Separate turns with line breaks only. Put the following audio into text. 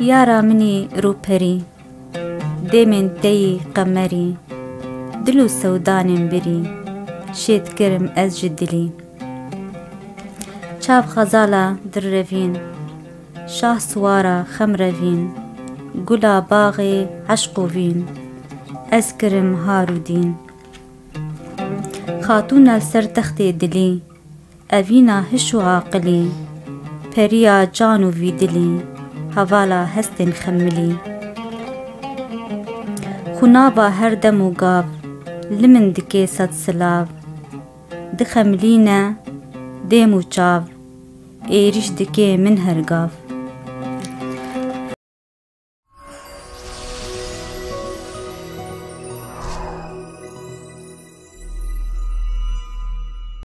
یارا منی روپری دێمێن دەی قەمەری دل و سەودانێم بری شێت کرم ئەس ji dilî çav xezala dirrevîn şah siwara xemrevîn gula baxê eşq û vîn ez kirim har û dîn xatûna ser textê dilî evîna hiş û aqilî periya can û vî dilî hevala hestên xemilî xûnava her dem û gav li min dike sed silav dixemilîne dêm û çav êriş dike min her gav